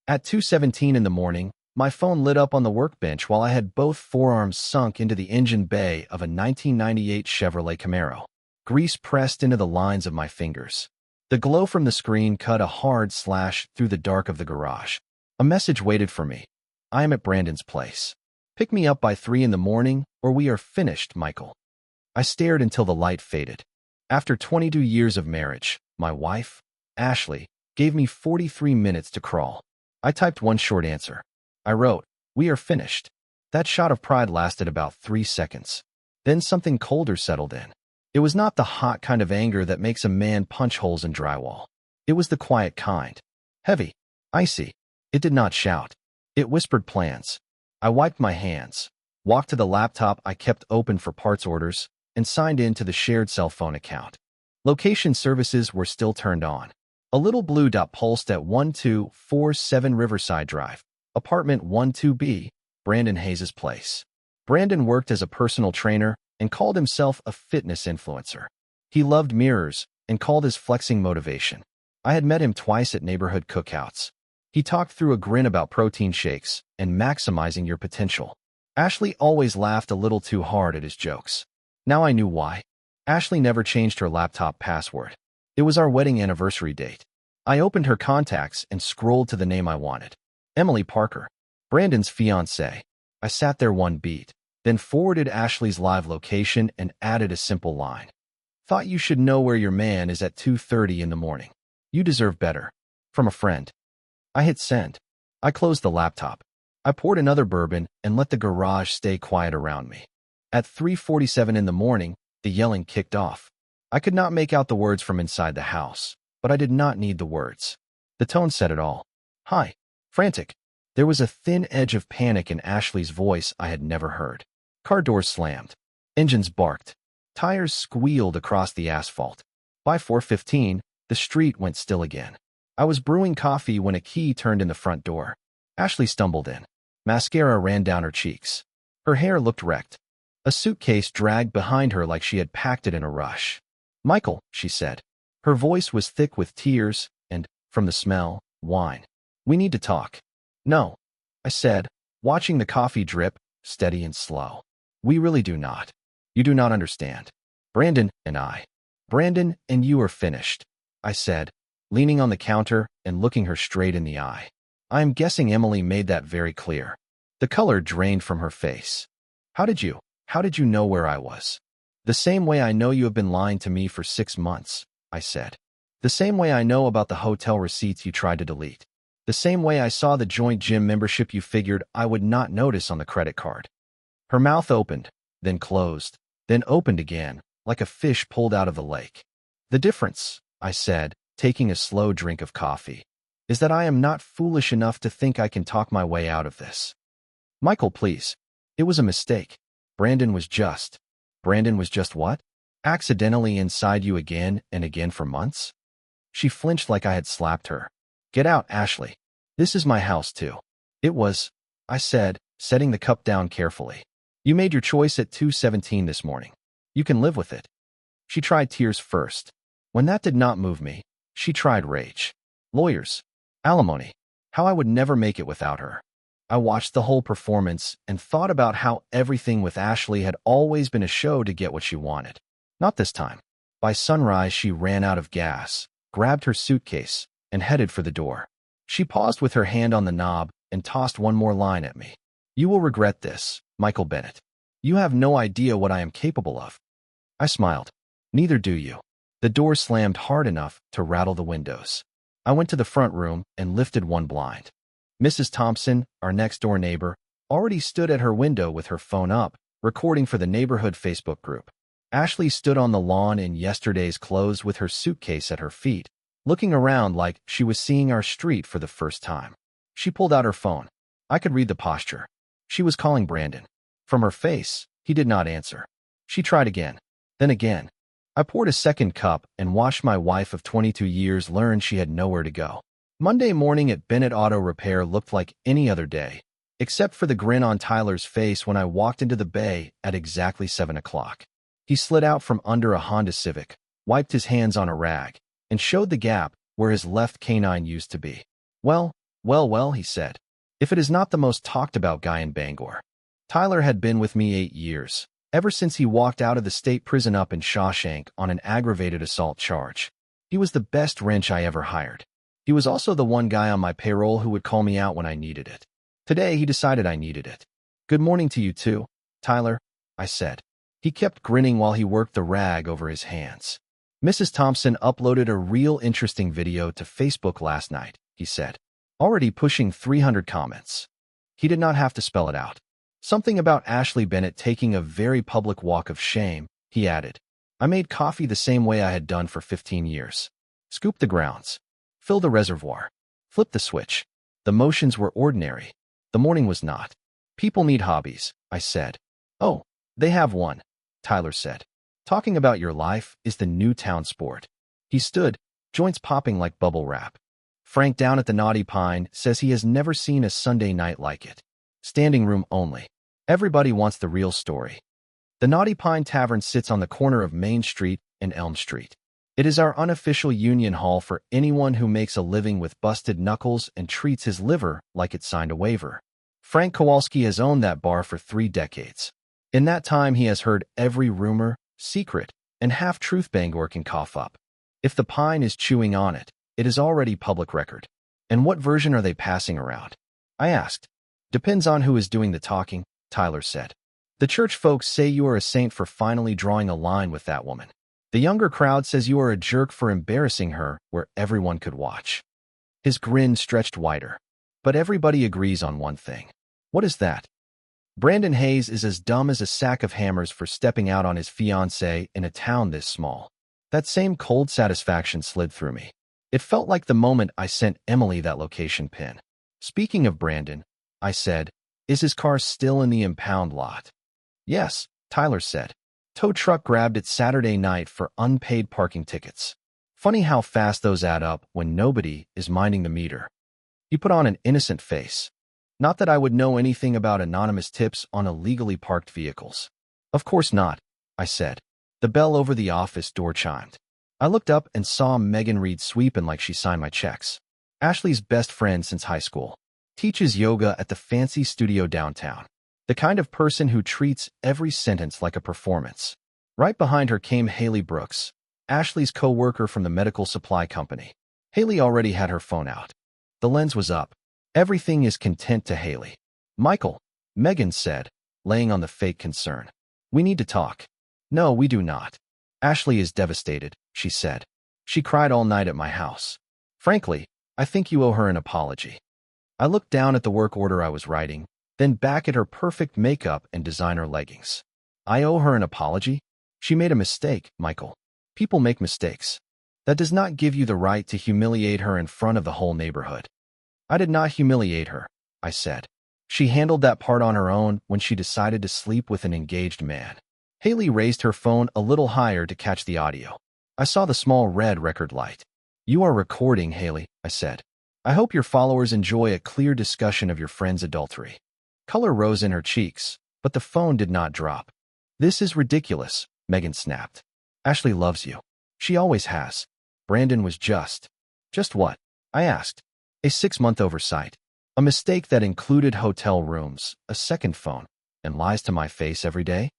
At 2:17 in the morning, my phone lit up on the workbench while I had both forearms sunk into the engine bay of a 1998 Chevrolet Camaro. Grease pressed into the lines of my fingers. The glow from the screen cut a hard slash through the dark of the garage. A message waited for me. I am at Brandon's place. Pick me up by 3 in the morning, or we are finished, Michael. I stared until the light faded. After 22 years of marriage, my wife, Ashley, gave me 43 minutes to crawl. I typed one short answer. I wrote, "We are finished." That shot of pride lasted about 3 seconds. Then something colder settled in. It was not the hot kind of anger that makes a man punch holes in drywall. It was the quiet kind. Heavy, icy. It did not shout. It whispered plans. I wiped my hands, walked to the laptop I kept open for parts orders, and signed in to the shared cell phone account. Location services were still turned on. A little blue dot pulsed at 1247 Riverside Drive, apartment 12B, Brandon Hayes' place. Brandon worked as a personal trainer and called himself a fitness influencer. He loved mirrors and called his flexing motivation. I had met him twice at neighborhood cookouts. He talked through a grin about protein shakes and maximizing your potential. Ashley always laughed a little too hard at his jokes. Now I knew why. Ashley never changed her laptop password. It was our wedding anniversary date. I opened her contacts and scrolled to the name I wanted. Emily Parker, Brandon's fiancée. I sat there one beat, then forwarded Ashley's live location and added a simple line. Thought you should know where your man is at 2:30 in the morning. You deserve better. From a friend. I hit send. I closed the laptop. I poured another bourbon and let the garage stay quiet around me. At 3:47 in the morning, the yelling kicked off. I could not make out the words from inside the house, but I did not need the words. The tone said it all. Hi. Frantic. There was a thin edge of panic in Ashley's voice I had never heard. Car doors slammed. Engines barked. Tires squealed across the asphalt. By 4:15, the street went still again. I was brewing coffee when a key turned in the front door. Ashley stumbled in. Mascara ran down her cheeks. Her hair looked wrecked. A suitcase dragged behind her like she had packed it in a rush. Michael, she said. Her voice was thick with tears and, from the smell, wine. We need to talk. No, I said, watching the coffee drip, steady and slow. We really do not. You do not understand. Brandon and I. Brandon and you are finished, I said, leaning on the counter and looking her straight in the eye. I am guessing Emily made that very clear. The color drained from her face. How did you know where I was? The same way I know you have been lying to me for 6 months, I said. The same way I know about the hotel receipts you tried to delete. The same way I saw the joint gym membership you figured I would not notice on the credit card. Her mouth opened, then closed, then opened again, like a fish pulled out of the lake. The difference, I said, taking a slow drink of coffee, is that I am not foolish enough to think I can talk my way out of this. Michael, please. It was a mistake. Brandon was just what? Accidentally inside you again and again for months? She flinched like I had slapped her. Get out, Ashley. This is my house too. It was, I said, setting the cup down carefully. You made your choice at 2:17 this morning. You can live with it. She tried tears first. When that did not move me, she tried rage. Lawyers. Alimony. How I would never make it without her. I watched the whole performance and thought about how everything with Ashley had always been a show to get what she wanted. Not this time. By sunrise, she ran out of gas, grabbed her suitcase, and headed for the door. She paused with her hand on the knob and tossed one more line at me. You will regret this, Michael Bennett. You have no idea what I am capable of. I smiled. Neither do you. The door slammed hard enough to rattle the windows. I went to the front room and lifted one blind. Mrs. Thompson, our next-door neighbor, already stood at her window with her phone up, recording for the neighborhood Facebook group. Ashley stood on the lawn in yesterday's clothes with her suitcase at her feet, looking around like she was seeing our street for the first time. She pulled out her phone. I could read the posture. She was calling Brandon. From her face, he did not answer. She tried again, then again. I poured a second cup and watched my wife of 22 years learn she had nowhere to go. Monday morning at Bennett Auto Repair looked like any other day, except for the grin on Tyler's face when I walked into the bay at exactly 7 o'clock. He slid out from under a Honda Civic, wiped his hands on a rag, and showed the gap where his left canine used to be. Well, Well, he said. If it is not the most talked about guy in Bangor. Tyler had been with me 8 years, ever since he walked out of the state prison up in Shawshank on an aggravated assault charge. He was the best wrench I ever hired. He was also the one guy on my payroll who would call me out when I needed it. Today, he decided I needed it. Good morning to you too, Tyler, I said. He kept grinning while he worked the rag over his hands. Mrs. Thompson uploaded a real interesting video to Facebook last night, he said. Already pushing 300 comments. He did not have to spell it out. Something about Ashley Bennett taking a very public walk of shame, he added. I made coffee the same way I had done for 15 years. Scoop the grounds. Fill the reservoir. Flip the switch. The motions were ordinary. The morning was not. People need hobbies, I said. Oh, they have one, Tyler said. Talking about your life is the new town sport. He stood, joints popping like bubble wrap. Frank down at the Naughty Pine says he has never seen a Sunday night like it. Standing room only. Everybody wants the real story. The Naughty Pine Tavern sits on the corner of Main Street and Elm Street. It is our unofficial union hall for anyone who makes a living with busted knuckles and treats his liver like it signed a waiver. Frank Kowalski has owned that bar for 3 decades. In that time, he has heard every rumor, secret, and half-truth Bangor can cough up. If the Pine is chewing on it, it is already public record. And what version are they passing around? I asked. Depends on who is doing the talking, Tyler said. The church folks say you are a saint for finally drawing a line with that woman. The younger crowd says you are a jerk for embarrassing her where everyone could watch. His grin stretched wider. But everybody agrees on one thing. What is that? Brandon Hayes is as dumb as a sack of hammers for stepping out on his fiancée in a town this small. That same cold satisfaction slid through me. It felt like the moment I sent Emily that location pin. Speaking of Brandon, I said, is his car still in the impound lot? Yes, Tyler said. Tow truck grabbed it Saturday night for unpaid parking tickets. Funny how fast those add up when nobody is minding the meter. He put on an innocent face. Not that I would know anything about anonymous tips on illegally parked vehicles. Of course not, I said. The bell over the office door chimed. I looked up and saw Megan Reed sweeping like she signed my checks. Ashley's best friend since high school. Teaches yoga at the fancy studio downtown. The kind of person who treats every sentence like a performance. Right behind her came Haley Brooks, Ashley's co-worker from the medical supply company. Haley already had her phone out. The lens was up. Everything is content to Haley. Michael, Megan said, laying on the fake concern. We need to talk. No, we do not. Ashley is devastated, she said. She cried all night at my house. Frankly, I think you owe her an apology. I looked down at the work order I was writing, then back at her perfect makeup and designer leggings. I owe her an apology? She made a mistake, Michael. People make mistakes. That does not give you the right to humiliate her in front of the whole neighborhood. I did not humiliate her, I said. She handled that part on her own when she decided to sleep with an engaged man. Haley raised her phone a little higher to catch the audio. I saw the small red record light. You are recording, Haley, I said. I hope your followers enjoy a clear discussion of your friend's adultery. Color rose in her cheeks, but the phone did not drop. This is ridiculous, Megan snapped. Ashley loves you. She always has. Brandon was just. Just what? I asked. A 6-month oversight. A mistake that included hotel rooms, a second phone, and lies to my face every day?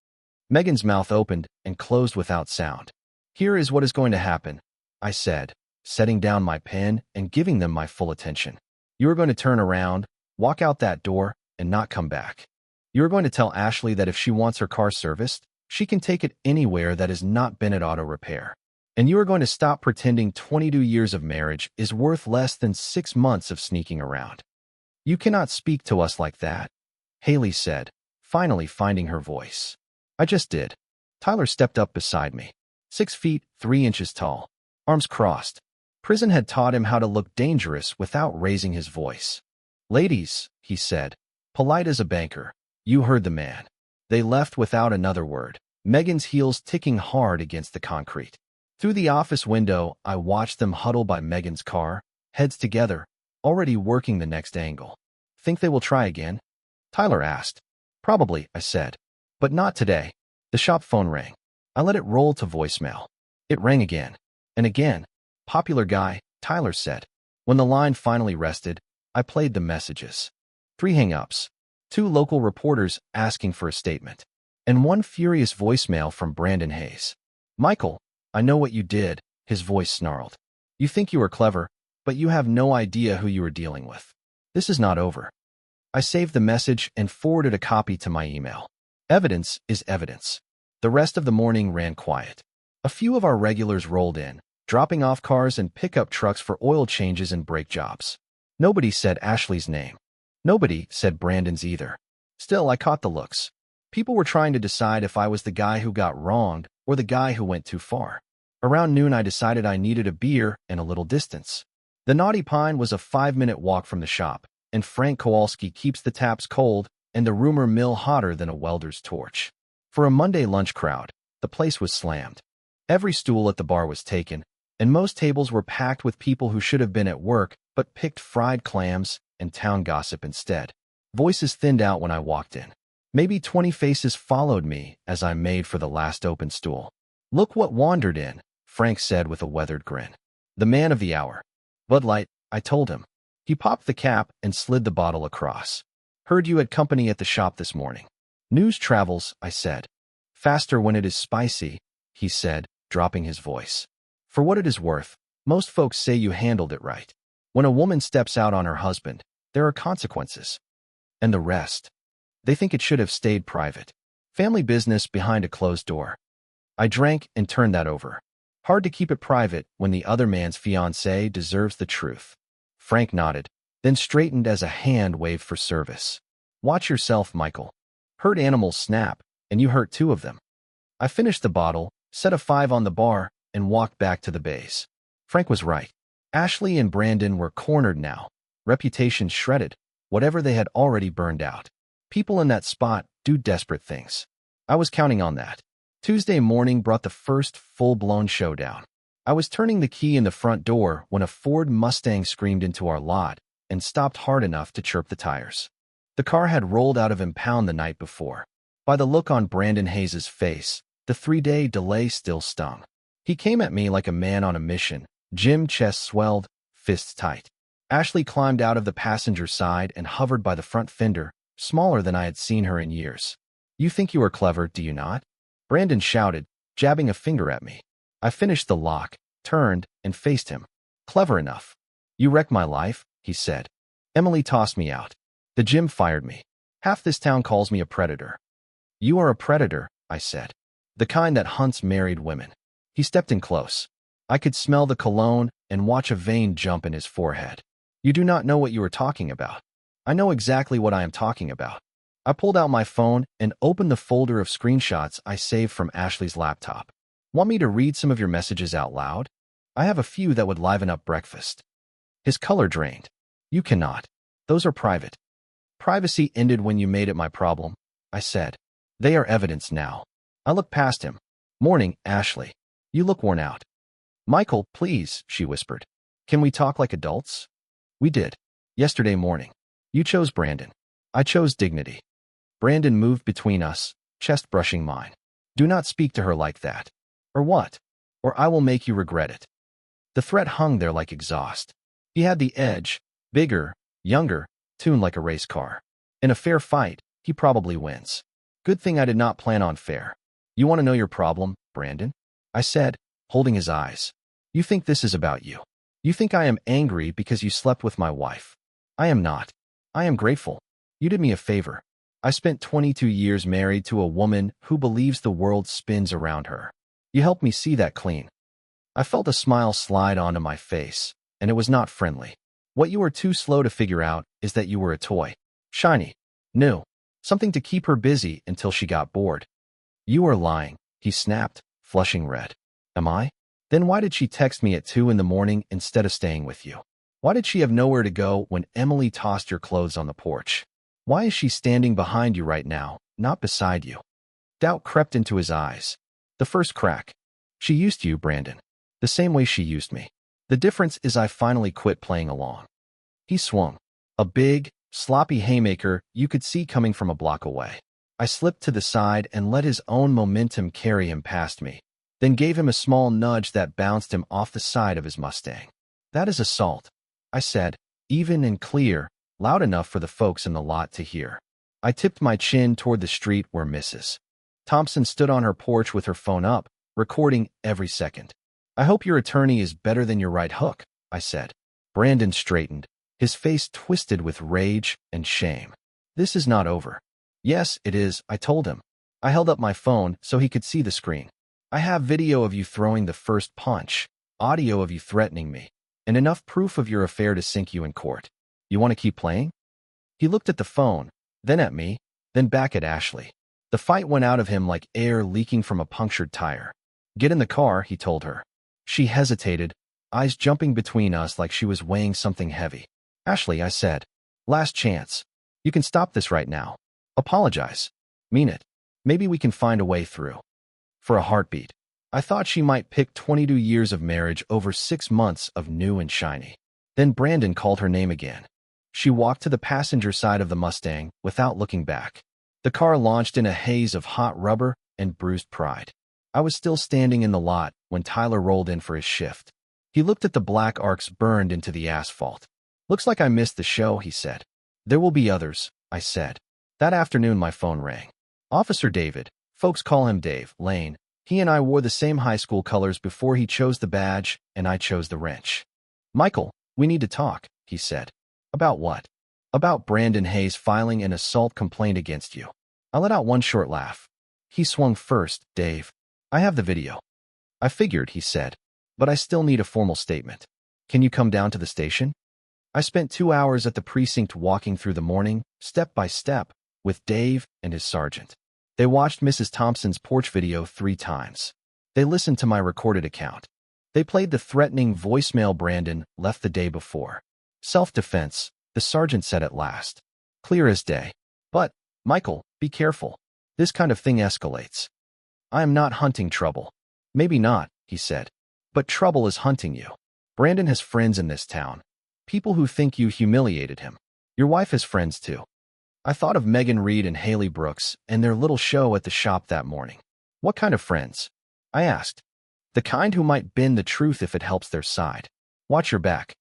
Megan's mouth opened and closed without sound. Here is what is going to happen, I said, setting down my pen and giving them my full attention. You are going to turn around, walk out that door, and not come back. You are going to tell Ashley that if she wants her car serviced, she can take it anywhere that has not been at auto repair. And you are going to stop pretending 22 years of marriage is worth less than 6 months of sneaking around. You cannot speak to us like that, Haley said, finally finding her voice. I just did. Tyler stepped up beside me. 6 feet, 3 inches tall, arms crossed. Prison had taught him how to look dangerous without raising his voice. Ladies, he said, polite as a banker. You heard the man. They left without another word, Megan's heels ticking hard against the concrete. Through the office window, I watched them huddle by Megan's car, heads together, already working the next angle. Think they will try again? Tyler asked. Probably, I said. But not today. The shop phone rang. I let it roll to voicemail. It rang again. And again. Popular guy, Tyler said. When the line finally rested, I played the messages. 3 hang-ups, 2 local reporters asking for a statement, and 1 furious voicemail from Brandon Hayes. "Michael, I know what you did," his voice snarled. "You think you are clever, but you have no idea who you are dealing with. This is not over." I saved the message and forwarded a copy to my email. Evidence is evidence. The rest of the morning ran quiet. A few of our regulars rolled in, dropping off cars and pickup trucks for oil changes and brake jobs. Nobody said Ashley's name. Nobody said Brandon's either. Still, I caught the looks. People were trying to decide if I was the guy who got wronged or the guy who went too far. Around noon, I decided I needed a beer and a little distance. The Naughty Pine was a 5-minute walk from the shop, and Frank Kowalski keeps the taps cold and the rumor mill hotter than a welder's torch. For a Monday lunch crowd, the place was slammed. Every stool at the bar was taken, and most tables were packed with people who should have been at work but picked fried clams and town gossip instead. Voices thinned out when I walked in. Maybe 20 faces followed me as I made for the last open stool. "Look what wandered in," Frank said with a weathered grin. "The man of the hour." "Bud Light," I told him. He popped the cap and slid the bottle across. "Heard you had company at the shop this morning." "News travels," I said. "Faster when it is spicy," he said, dropping his voice. "For what it is worth, most folks say you handled it right. When a woman steps out on her husband, there are consequences. And the rest? They think it should have stayed private. Family business behind a closed door." I drank and turned that over. Hard to keep it private when the other man's fiancée deserves the truth. Frank nodded, then straightened as a hand waved for service. "Watch yourself, Michael. Hurt animals snap, and you hurt 2 of them." I finished the bottle, set a 5 on the bar, and walked back to the base. Frank was right. Ashley and Brandon were cornered now. Reputations shredded, whatever they had already burned out. People in that spot do desperate things. I was counting on that. Tuesday morning brought the first full-blown showdown. I was turning the key in the front door when a Ford Mustang screamed into our lot and stopped hard enough to chirp the tires. The car had rolled out of impound the night before. By the look on Brandon Hayes' face, the 3-day delay still stung. He came at me like a man on a mission, gym chest swelled, fists tight. Ashley climbed out of the passenger side and hovered by the front fender, smaller than I had seen her in years. "You think you are clever, do you not?" Brandon shouted, jabbing a finger at me. I finished the lock, turned, and faced him. "Clever enough. You wrecked my life," he said. "Emily tossed me out. The gym fired me. Half this town calls me a predator." "You are a predator," I said. "The kind that hunts married women." He stepped in close. I could smell the cologne and watch a vein jump in his forehead. "You do not know what you are talking about." "I know exactly what I am talking about." I pulled out my phone and opened the folder of screenshots I saved from Ashley's laptop. "Want me to read some of your messages out loud? I have a few that would liven up breakfast." His color drained. "You cannot. Those are private." "Privacy ended when you made it my problem," I said. "They are evidence now." I looked past him. "Morning, Ashley. You look worn out." "Michael, please," she whispered. "Can we talk like adults?" We did. Yesterday morning. You chose Brandon. I chose dignity. Brandon moved between us, chest brushing mine. "Do not speak to her like that." "Or what?" "Or I will make you regret it." The threat hung there like exhaust. He had the edge, bigger, younger, tuned like a race car. In a fair fight, he probably wins. Good thing I did not plan on fair. "You want to know your problem, Brandon?" I said, holding his eyes. "You think this is about you. You think I am angry because you slept with my wife. I am not. I am grateful. You did me a favor. I spent 22 years married to a woman who believes the world spins around her. You helped me see that clean." I felt a smile slide onto my face, and it was not friendly. "What you were too slow to figure out is that you were a toy. Shiny. New. Something to keep her busy until she got bored." "You are lying," he snapped, flushing red. "Am I? Then why did she text me at 2 in the morning instead of staying with you? Why did she have nowhere to go when Emily tossed your clothes on the porch? Why is she standing behind you right now, not beside you?" Doubt crept into his eyes. The first crack. "She used you, Brandon. The same way she used me. The difference is I finally quit playing along." He swung. A big, sloppy haymaker you could see coming from a block away. I slipped to the side and let his own momentum carry him past me, then gave him a small nudge that bounced him off the side of his Mustang. "That is assault," I said, even and clear, loud enough for the folks in the lot to hear. I tipped my chin toward the street where Mrs. Thompson stood on her porch with her phone up, recording every second. "I hope your attorney is better than your right hook," I said. Brandon straightened, his face twisted with rage and shame. "This is not over." "Yes, it is," I told him. I held up my phone so he could see the screen. "I have video of you throwing the first punch, audio of you threatening me, and enough proof of your affair to sink you in court. You want to keep playing?" He looked at the phone, then at me, then back at Ashley. The fight went out of him like air leaking from a punctured tire. "Get in the car," he told her. She hesitated, eyes jumping between us like she was weighing something heavy. "Ashley," I said. "Last chance. You can stop this right now. Apologize. Mean it. Maybe we can find a way through." For a heartbeat, I thought she might pick 22 years of marriage over 6 months of new and shiny. Then Brandon called her name again. She walked to the passenger side of the Mustang without looking back. The car launched in a haze of hot rubber and bruised pride. I was still standing in the lot when Tyler rolled in for his shift. He looked at the black arcs burned into the asphalt. "Looks like I missed the show," he said. "There will be others," I said. That afternoon my phone rang. Officer David, folks call him Dave, Lane. He and I wore the same high school colors before he chose the badge and I chose the wrench. "Michael, we need to talk," he said. "About what?" "About Brandon Hayes filing an assault complaint against you." I let out one short laugh. "He swung first, Dave. I have the video." "I figured," he said, "but I still need a formal statement. Can you come down to the station?" I spent 2 hours at the precinct walking through the morning, step by step, with Dave and his sergeant. They watched Mrs. Thompson's porch video 3 times. They listened to my recorded account. They played the threatening voicemail Brandon left the day before. "Self-defense," the sergeant said at last. Clear as day. "But, Michael, be careful. This kind of thing escalates." "I am not hunting trouble." "Maybe not," he said. "But trouble is hunting you. Brandon has friends in this town. People who think you humiliated him. Your wife has friends too." I thought of Megan Reed and Haley Brooks and their little show at the shop that morning. "What kind of friends?" I asked. "The kind who might bend the truth if it helps their side. Watch your back."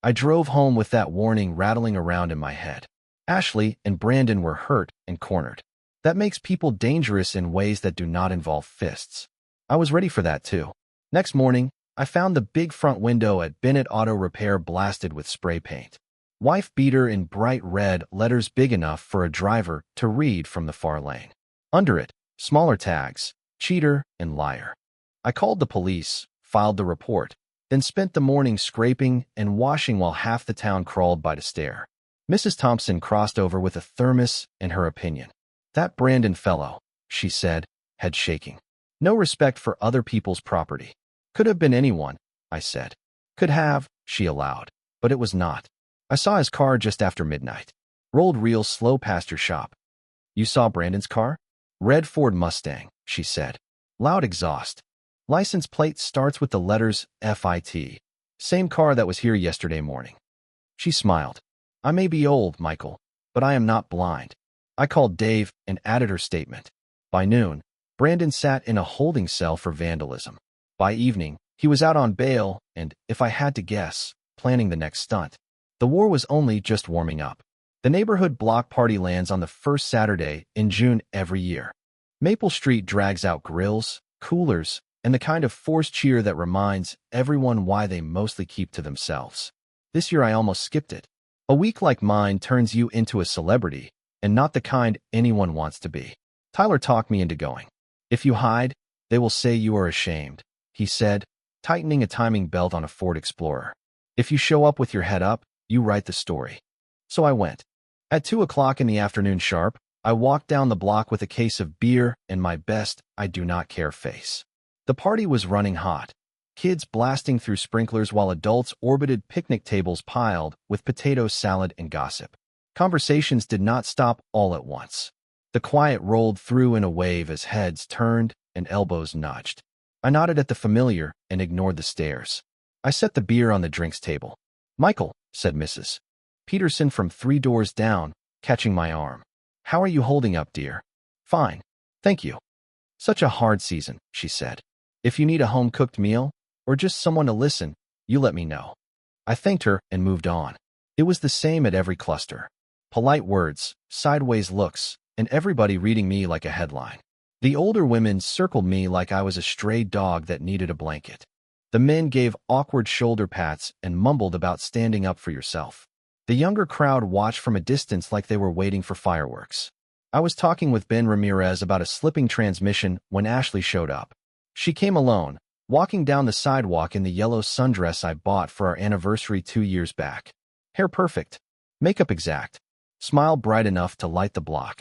I drove home with that warning rattling around in my head. Ashley and Brandon were hurt and cornered. That makes people dangerous in ways that do not involve fists. I was ready for that too. Next morning, I found the big front window at Bennett Auto Repair blasted with spray paint. "Wife beater" in bright red letters big enough for a driver to read from the far lane. Under it, smaller tags, "Cheater" and "Liar." I called the police, filed the report, then spent the morning scraping and washing while half the town crawled by to stare. Mrs. Thompson crossed over with a thermos and her opinion. "That Brandon fellow," she said, head shaking. "No respect for other people's property." "Could have been anyone," I said. "Could have," she allowed, "but it was not. I saw his car just after midnight. Rolled real slow past your shop." "You saw Brandon's car?" "Red Ford Mustang," she said. "Loud exhaust. License plate starts with the letters FIT. Same car that was here yesterday morning." She smiled. "I may be old, Michael, but I am not blind." I called Dave and added her statement. By noon, Brandon sat in a holding cell for vandalism. By evening, he was out on bail and, if I had to guess, planning the next stunt. The war was only just warming up. The neighborhood block party lands on the first Saturday in June every year. Maple Street drags out grills, coolers, and the kind of forced cheer that reminds everyone why they mostly keep to themselves. This year I almost skipped it. A week like mine turns you into a celebrity, and not the kind anyone wants to be. Tyler talked me into going. "If you hide, they will say you are ashamed," he said, tightening a timing belt on a Ford Explorer. "If you show up with your head up, you write the story." So I went. At 2 o'clock in the afternoon sharp, I walked down the block with a case of beer and my best "I do not care" face. The party was running hot. Kids blasting through sprinklers while adults orbited picnic tables piled with potato salad and gossip. Conversations did not stop all at once. The quiet rolled through in a wave as heads turned and elbows nudged. I nodded at the familiar and ignored the stares. I set the beer on the drinks table. "Michael," said Mrs. Peterson from 3 doors down, catching my arm. "How are you holding up, dear?" "Fine, thank you." "Such a hard season," she said. "If you need a home-cooked meal, or just someone to listen, you let me know." I thanked her and moved on. It was the same at every cluster. Polite words, sideways looks, and everybody reading me like a headline. The older women circled me like I was a stray dog that needed a blanket. The men gave awkward shoulder pats and mumbled about standing up for yourself. The younger crowd watched from a distance like they were waiting for fireworks. I was talking with Ben Ramirez about a slipping transmission when Ashley showed up. She came alone, walking down the sidewalk in the yellow sundress I bought for our anniversary 2 years back. Hair perfect, makeup exact, smile bright enough to light the block.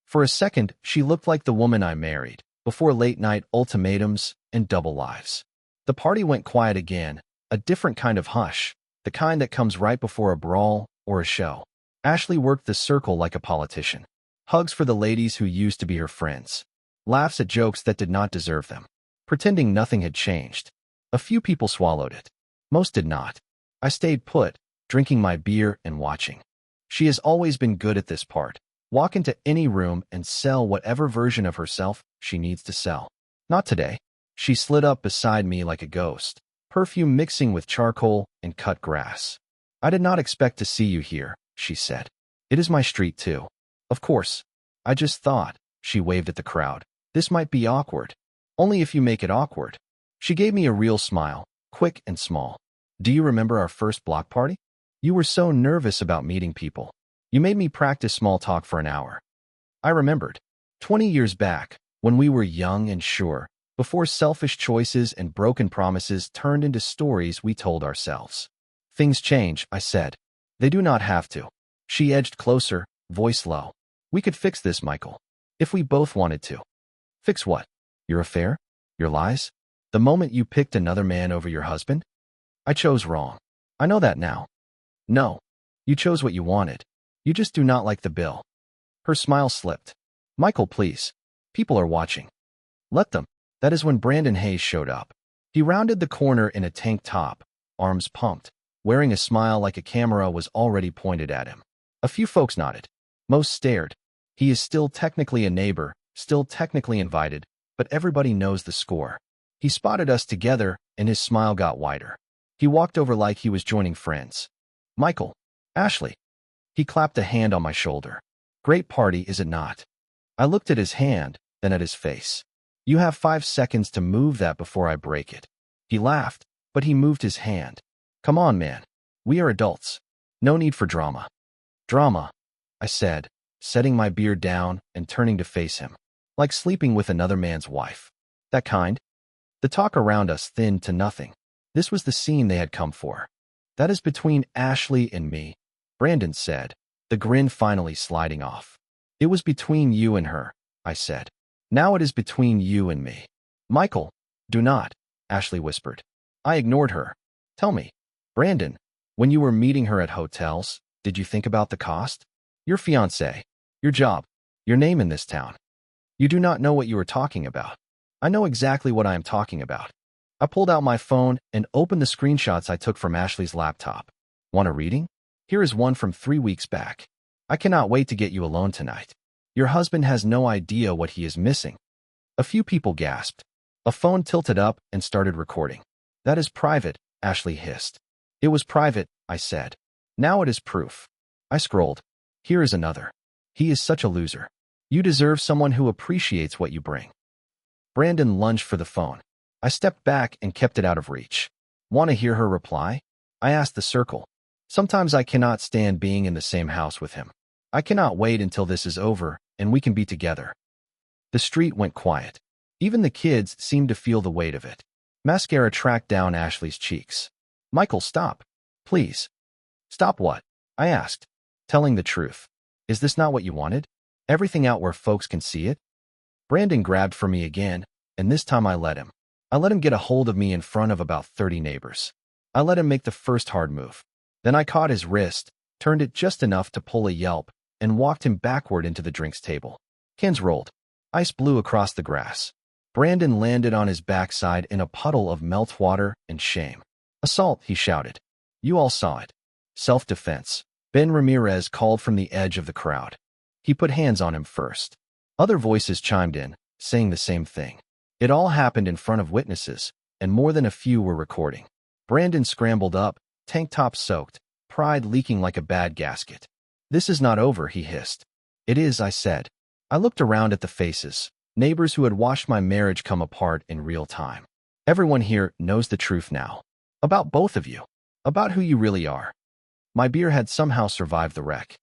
For a second, she looked like the woman I married, before late-night ultimatums and double lives. The party went quiet again, a different kind of hush, the kind that comes right before a brawl or a show. Ashley worked the circle like a politician. Hugs for the ladies who used to be her friends. Laughs at jokes that did not deserve them. Pretending nothing had changed. A few people swallowed it. Most did not. I stayed put, drinking my beer and watching. She has always been good at this part. Walk into any room and sell whatever version of herself she needs to sell. Not today. She slid up beside me like a ghost, perfume mixing with charcoal and cut grass. I did not expect to see you here, she said. It is my street too. Of course. I just thought, she waved at the crowd, this might be awkward. Only if you make it awkward. She gave me a real smile, quick and small. Do you remember our first block party? You were so nervous about meeting people. You made me practice small talk for an hour. I remembered. 20 years back, when we were young and sure, before selfish choices and broken promises turned into stories we told ourselves. Things change, I said. They do not have to. She edged closer, voice low. We could fix this, Michael. If we both wanted to. Fix what? Your affair? Your lies? The moment you picked another man over your husband? I chose wrong. I know that now. No. You chose what you wanted. You just do not like the bill. Her smile slipped. Michael, please. People are watching. Let them. That is when Brandon Hayes showed up. He rounded the corner in a tank top, arms pumped, wearing a smile like a camera was already pointed at him. A few folks nodded. Most stared. He is still technically a neighbor, still technically invited, but everybody knows the score. He spotted us together, and his smile got wider. He walked over like he was joining friends. Michael. Ashley. He clapped a hand on my shoulder. Great party, is it not? I looked at his hand, then at his face. You have 5 seconds to move that before I break it. He laughed, but he moved his hand. Come on, man. We are adults. No need for drama. Drama, I said, setting my beer down and turning to face him. Like sleeping with another man's wife. That kind? The talk around us thinned to nothing. This was the scene they had come for. That is between Ashley and me, Brandon said, the grin finally sliding off. It was between you and her, I said. Now it is between you and me. Michael, do not, Ashley whispered. I ignored her. Tell me, Brandon, when you were meeting her at hotels, did you think about the cost? Your fiancé, your job, your name in this town. You do not know what you are talking about. I know exactly what I am talking about. I pulled out my phone and opened the screenshots I took from Ashley's laptop. Want a reading? Here is one from 3 weeks back. I cannot wait to get you alone tonight. Your husband has no idea what he is missing. A few people gasped. A phone tilted up and started recording. That is private, Ashley hissed. It was private, I said. Now it is proof. I scrolled. Here is another. He is such a loser. You deserve someone who appreciates what you bring. Brandon lunged for the phone. I stepped back and kept it out of reach. Want to hear her reply? I asked the circle. Sometimes I cannot stand being in the same house with him. I cannot wait until this is over and we can be together. The street went quiet. Even the kids seemed to feel the weight of it. Mascara tracked down Ashley's cheeks. Michael, stop. Please. Stop what? I asked. Telling the truth. Is this not what you wanted? Everything out where folks can see it? Brandon grabbed for me again, and this time I let him. I let him get a hold of me in front of about 30 neighbors. I let him make the first hard move. Then I caught his wrist, turned it just enough to pull a yelp, and walked him backward into the drinks table. Cans rolled. Ice blew across the grass. Brandon landed on his backside in a puddle of meltwater and shame. Assault, he shouted. You all saw it. Self-defense. Ben Ramirez called from the edge of the crowd. He put hands on him first. Other voices chimed in, saying the same thing. It all happened in front of witnesses, and more than a few were recording. Brandon scrambled up, tank top soaked, pride leaking like a bad gasket. "This is not over," he hissed. "It is," I said. I looked around at the faces, neighbors who had watched my marriage come apart in real time. Everyone here knows the truth now. About both of you. About who you really are. My beer had somehow survived the wreck.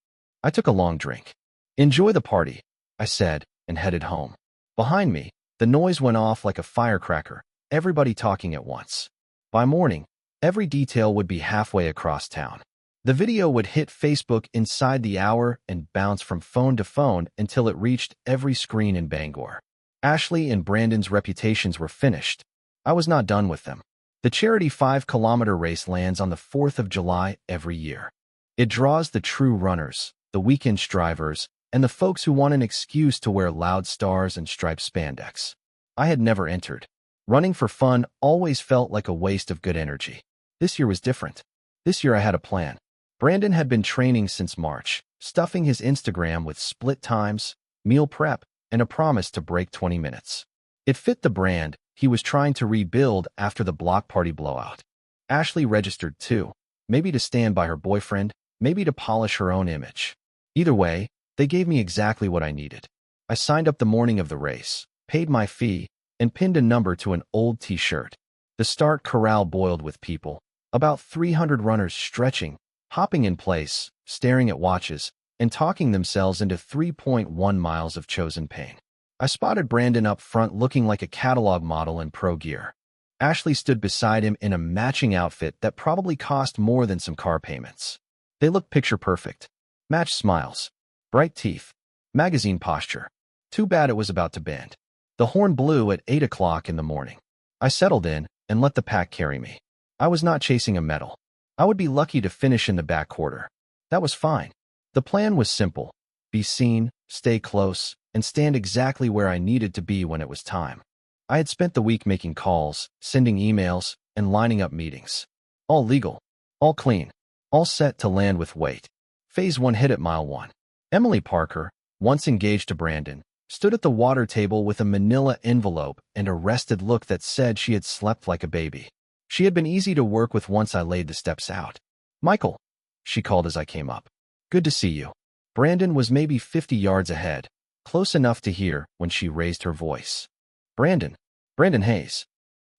I took a long drink. "Enjoy the party," I said, and headed home. Behind me, the noise went off like a firecracker, everybody talking at once. By morning, every detail would be halfway across town. The video would hit Facebook inside the hour and bounce from phone to phone until it reached every screen in Bangor. Ashley and Brandon's reputations were finished. I was not done with them. The charity 5-kilometer race lands on the 4th of July every year. It draws the true runners, the weekend strivers, and the folks who want an excuse to wear loud stars and striped spandex. I had never entered. Running for fun always felt like a waste of good energy. This year was different. This year I had a plan. Brandon had been training since March, stuffing his Instagram with split times, meal prep, and a promise to break 20 minutes. It fit the brand he was trying to rebuild after the block party blowout. Ashley registered too, maybe to stand by her boyfriend, maybe to polish her own image. Either way, they gave me exactly what I needed. I signed up the morning of the race, paid my fee, and pinned a number to an old t-shirt. The start corral boiled with people, about 300 runners stretching, hopping in place, staring at watches, and talking themselves into 3.1 miles of chosen pain. I spotted Brandon up front looking like a catalog model in pro gear. Ashley stood beside him in a matching outfit that probably cost more than some car payments. They looked picture perfect. Matched smiles, bright teeth, magazine posture. Too bad it was about to bend. The horn blew at 8 o'clock in the morning. I settled in and let the pack carry me. I was not chasing a medal. I would be lucky to finish in the back quarter. That was fine. The plan was simple. Be seen, stay close, and stand exactly where I needed to be when it was time. I had spent the week making calls, sending emails, and lining up meetings. All legal, all clean, all set to land with weight. Phase 1 hit at mile 1. Emily Parker, once engaged to Brandon, stood at the water table with a manila envelope and a rested look that said she had slept like a baby. She had been easy to work with once I laid the steps out. "Michael," she called as I came up. "Good to see you." Brandon was maybe 50 yards ahead, close enough to hear when she raised her voice. Brandon Hayes."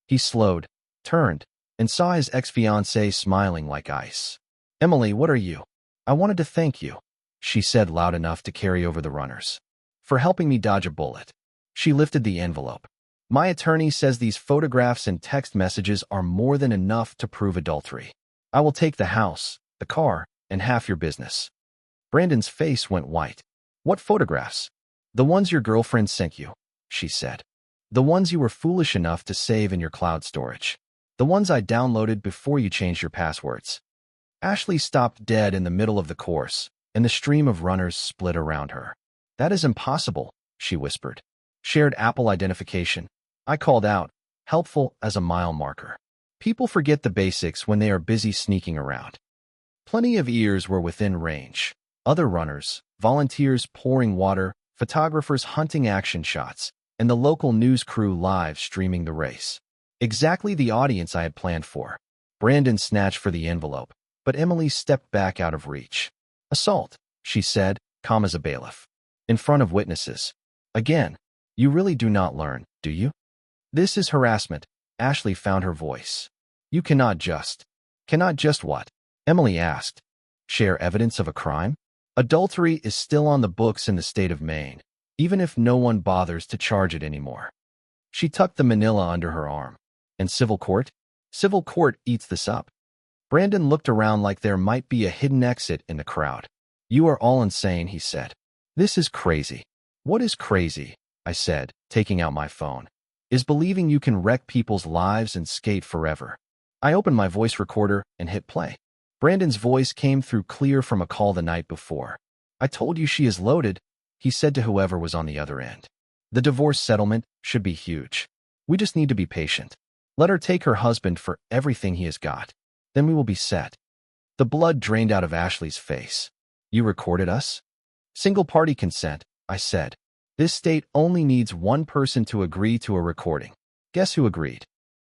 He slowed, turned, and saw his ex-fiancée smiling like ice. "Emily, what are you?" "I wanted to thank you," she said loud enough to carry over the runners, "for helping me dodge a bullet." She lifted the envelope. "My attorney says these photographs and text messages are more than enough to prove adultery. I will take the house, the car, and half your business." Brandon's face went white. "What photographs?" "The ones your girlfriend sent you," she said. "The ones you were foolish enough to save in your cloud storage. The ones I downloaded before you changed your passwords." Ashley stopped dead in the middle of the course, and the stream of runners split around her. "That is impossible," she whispered. "Shared Apple identification." I called out, helpful as a mile marker. People forget the basics when they are busy sneaking around. Plenty of ears were within range. Other runners, volunteers pouring water, photographers hunting action shots, and the local news crew live streaming the race. Exactly the audience I had planned for. Brandon snatched for the envelope, but Emily stepped back out of reach. "Assault," she said, calm as a bailiff. "In front of witnesses. Again. You really do not learn, do you?" "This is harassment." Ashley found her voice. "You cannot just." "Cannot just what?" Emily asked. "Share evidence of a crime?" Adultery is still on the books in the state of Maine, even if no one bothers to charge it anymore. She tucked the manila under her arm. "And civil court?" "Civil court eats this up." Brandon looked around like there might be a hidden exit in the crowd. "You are all insane," he said. "This is crazy." "What is crazy?" I said, taking out my phone. "Is believing you can wreck people's lives and skate forever." I opened my voice recorder and hit play. Brandon's voice came through clear from a call the night before. "I told you she is loaded," he said to whoever was on the other end. "The divorce settlement should be huge. We just need to be patient. Let her take her husband for everything he has got. Then we will be set." The blood drained out of Ashley's face. "You recorded us?" "Single party consent," I said. "This state only needs one person to agree to a recording. Guess who agreed?"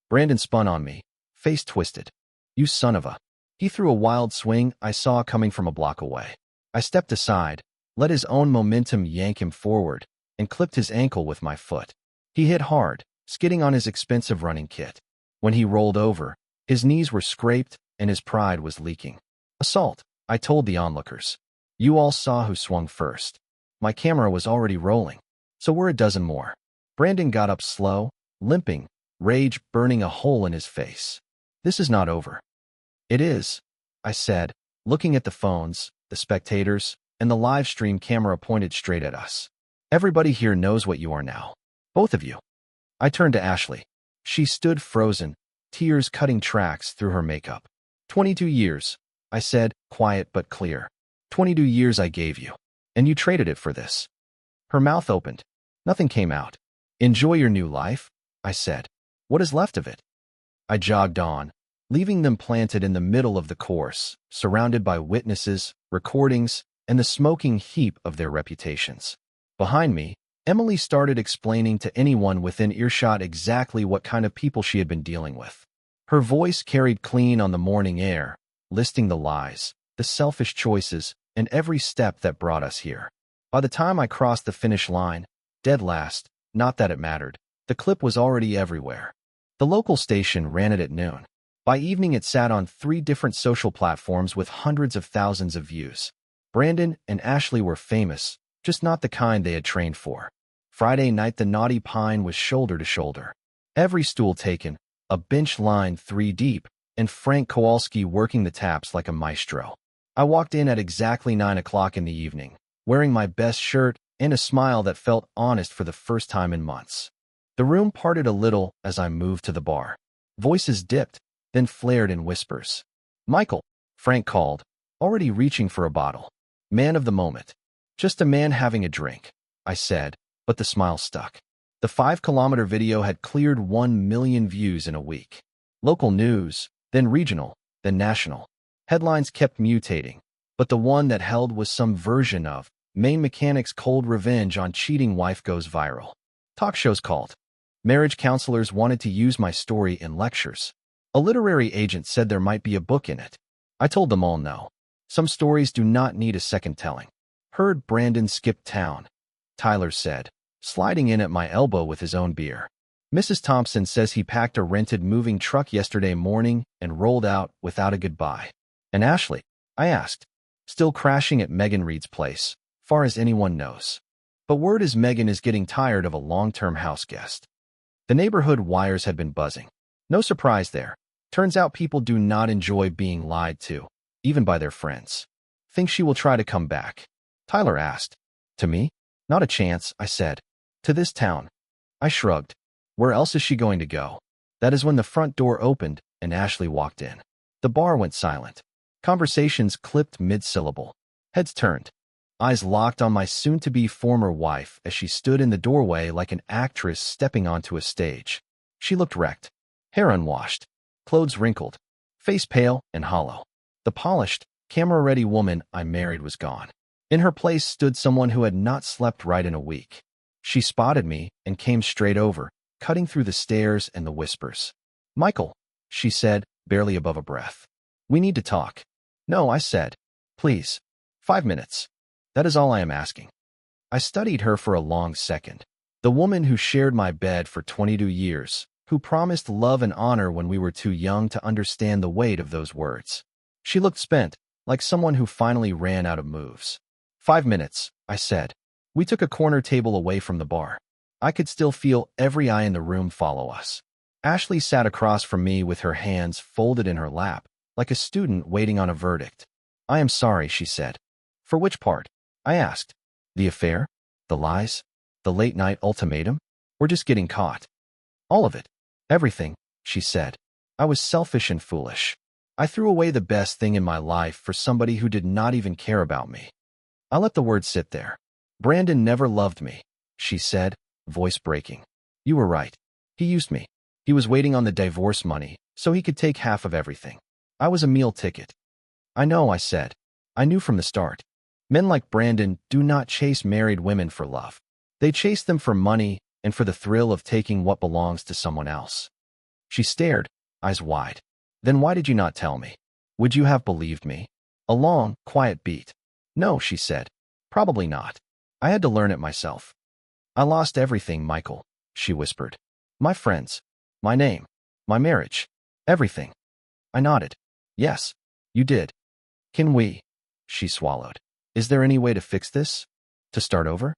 Brandon spun on me, face twisted. "You son of a..." He threw a wild swing I saw coming from a block away. I stepped aside, let his own momentum yank him forward, and clipped his ankle with my foot. He hit hard, skidding on his expensive running kit. When he rolled over, his knees were scraped and his pride was leaking. Assault, I told the onlookers. You all saw who swung first. My camera was already rolling, so we're a dozen more. Brandon got up slow, limping, rage burning a hole in his face. This is not over. It is, I said, looking at the phones, the spectators, and the live stream camera pointed straight at us. Everybody here knows what you are now. Both of you. I turned to Ashley. She stood frozen, tears cutting tracks through her makeup. 22 years, I said, quiet but clear. 22 years I gave you, and you traded it for this. Her mouth opened. Nothing came out. Enjoy your new life, I said. What is left of it? I jogged on, leaving them planted in the middle of the course, surrounded by witnesses, recordings, and the smoking heap of their reputations. Behind me, Emily started explaining to anyone within earshot exactly what kind of people she had been dealing with. Her voice carried clean on the morning air, listing the lies, the selfish choices, and every step that brought us here. By the time I crossed the finish line, dead last, not that it mattered, the clip was already everywhere. The local station ran it at noon. By evening it sat on 3 different social platforms with hundreds of thousands of views. Brandon and Ashley were famous, just not the kind they had trained for. Friday night the naughty pine was shoulder to shoulder. Every stool taken, a bench line 3 deep, and Frank Kowalski working the taps like a maestro. I walked in at exactly 9 o'clock in the evening, wearing my best shirt and a smile that felt honest for the first time in months. The room parted a little as I moved to the bar. Voices dipped, then flared in whispers. Michael, Frank called, already reaching for a bottle. Man of the moment. Just a man having a drink, I said, but the smile stuck. The 5-kilometer video had cleared 1 million views in a week. Local news, then regional, then national. Headlines kept mutating, but the one that held was some version of Maine mechanic's cold revenge on cheating wife goes viral. Talk shows called. Marriage counselors wanted to use my story in lectures. A literary agent said there might be a book in it. I told them all no. Some stories do not need a second telling. Heard Brandon skipped town, Tyler said, sliding in at my elbow with his own beer. Mrs. Thompson says he packed a rented moving truck yesterday morning and rolled out without a goodbye. And Ashley? I asked. Still crashing at Megan Reed's place, far as anyone knows. But word is Megan is getting tired of a long-term house guest. The neighborhood wires had been buzzing. No surprise there. Turns out people do not enjoy being lied to, even by their friends. Think she will try to come back? Tyler asked. To me? Not a chance, I said. To this town. I shrugged. Where else is she going to go? That is when the front door opened and Ashley walked in. The bar went silent. Conversations clipped mid-syllable. Heads turned. Eyes locked on my soon-to-be former wife as she stood in the doorway like an actress stepping onto a stage. She looked wrecked. Hair unwashed. Clothes wrinkled. Face pale and hollow. The polished, camera-ready woman I married was gone. In her place stood someone who had not slept right in a week. She spotted me and came straight over, cutting through the stares and the whispers. Michael, she said, barely above a breath. We need to talk. No, I said. Please. 5 minutes. That is all I am asking. I studied her for a long second. The woman who shared my bed for 22 years, who promised love and honor when we were too young to understand the weight of those words. She looked spent, like someone who finally ran out of moves. 5 minutes, I said. We took a corner table away from the bar. I could still feel every eye in the room follow us. Ashley sat across from me with her hands folded in her lap, like a student waiting on a verdict. I am sorry, she said. For which part? I asked. The affair? The lies? The late-night ultimatum? Or just getting caught? All of it. Everything, she said. I was selfish and foolish. I threw away the best thing in my life for somebody who did not even care about me. I let the words sit there. Brandon never loved me, she said, voice breaking. You were right. He used me. He was waiting on the divorce money, so he could take half of everything. I was a meal ticket. I know, I said. I knew from the start. Men like Brandon do not chase married women for love. They chase them for money and for the thrill of taking what belongs to someone else. She stared, eyes wide. Then why did you not tell me? Would you have believed me? A long, quiet beat. No, she said. Probably not. I had to learn it myself. I lost everything, Michael, she whispered. My friends, my name, my marriage, everything. I nodded. Yes, you did. Can we? She swallowed. Is there any way to fix this? To start over?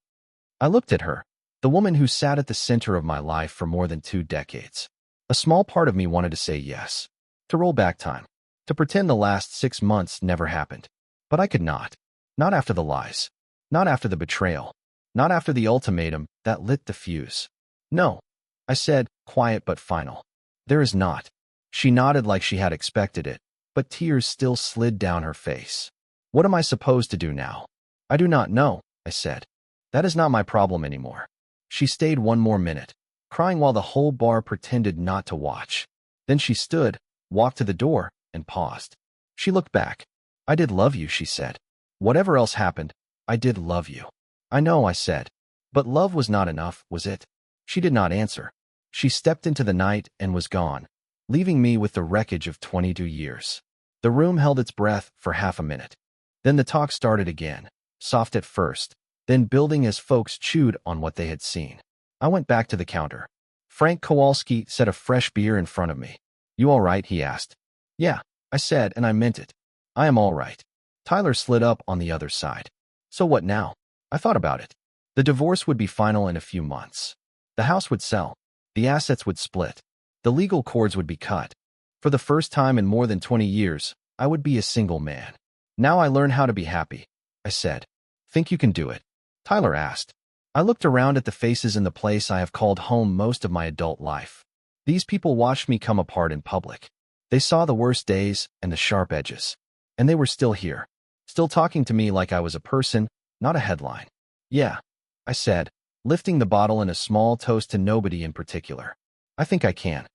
I looked at her, the woman who sat at the center of my life for more than 2 decades. A small part of me wanted to say yes, to roll back time, to pretend the last 6 months never happened. But I could not. Not after the lies. Not after the betrayal. Not after the ultimatum that lit the fuse. No, I said, quiet but final. There is not. She nodded like she had expected it, but tears still slid down her face. What am I supposed to do now? I do not know, I said. That is not my problem anymore. She stayed 1 more minute, crying while the whole bar pretended not to watch. Then she stood, walked to the door, and paused. She looked back. I did love you, she said. Whatever else happened, I did love you. I know, I said. But love was not enough, was it? She did not answer. She stepped into the night and was gone, leaving me with the wreckage of 22 years. The room held its breath for half a minute. Then the talk started again, soft at first, then building as folks chewed on what they had seen. I went back to the counter. Frank Kowalski set a fresh beer in front of me. You all right? He asked. Yeah, I said, and I meant it. I am all right. Tyler slid up on the other side. So what now? I thought about it. The divorce would be final in a few months. The house would sell. The assets would split. The legal cords would be cut. For the first time in more than 20 years, I would be a single man. Now I learn how to be happy, I said. Think you can do it? Tyler asked. I looked around at the faces in the place I have called home most of my adult life. These people watched me come apart in public. They saw the worst days and the sharp edges. And they were still here, still talking to me like I was a person, not a headline. Yeah, I said, lifting the bottle in a small toast to nobody in particular. I think I can.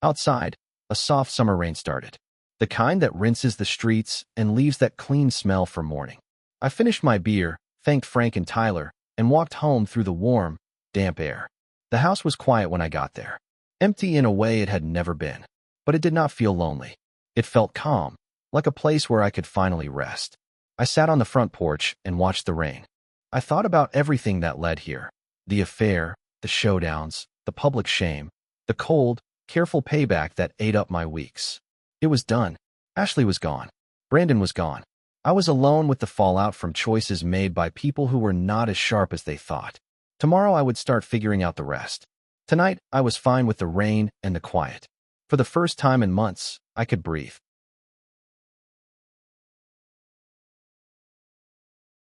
Outside, a soft summer rain started. The kind that rinses the streets and leaves that clean smell for morning. I finished my beer, thanked Frank and Tyler, and walked home through the warm, damp air. The house was quiet when I got there. Empty in a way it had never been. But it did not feel lonely. It felt calm, like a place where I could finally rest. I sat on the front porch and watched the rain. I thought about everything that led here. The affair, the showdowns, the public shame, the cold, careful payback that ate up my weeks. It was done. Ashley was gone. Brandon was gone. I was alone with the fallout from choices made by people who were not as sharp as they thought. Tomorrow I would start figuring out the rest. Tonight, I was fine with the rain and the quiet. For the first time in months, I could breathe.